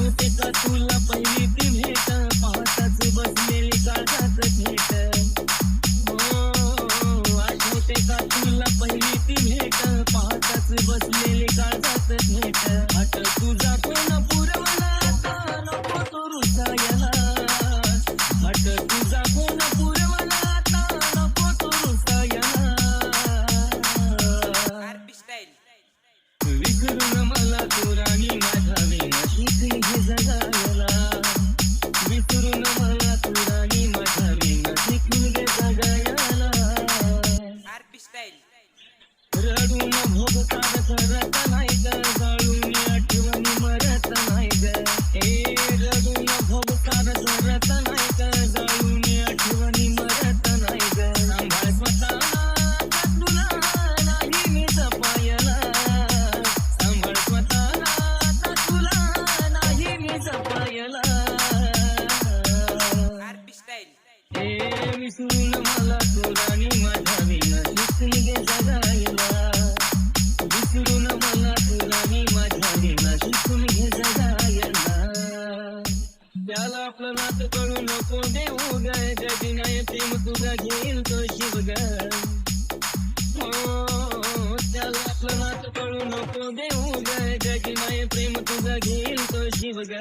आठवते का तुला पहिली ती भेट पाहताच बसलेली काळजात थेट आठवते का तुला पहिली ती भेट पाहताच बसलेली काळजात थेट आठ तुझा कोण पुरवला आता नको तो रुसायला आठ तुझा कोण पुरवला आता नको तो रुसायला विसरून मला तू राणी माझा विना शिकली हे जगायला विसरून मला तू राणी माझा विना शिकली हे जगायला रडून भोगतात करत नाही ग जाळून आठवणी मरत नाही ग रडून भोगतात करत नाही ग जाळून आठवणी मरत नाही ग सांभाळ स्वतःला तुला नाही मी जपायला सांभाळ स्वतःला तुला नाही मी जपायला विसरून मला तू राणी माझ्या विना शिकली गे जगायला विसरून मला तू राणी माझ्या विना शिकून घे जगायला त्याला आपलं नात कळू नको देऊ ग जगी नाही प्रेम तुझा घेईल तो शिव ग त्याला आपलं नात कळू नको देऊ ग जगी नाही प्रेम तुझा घेईल तो शिव ग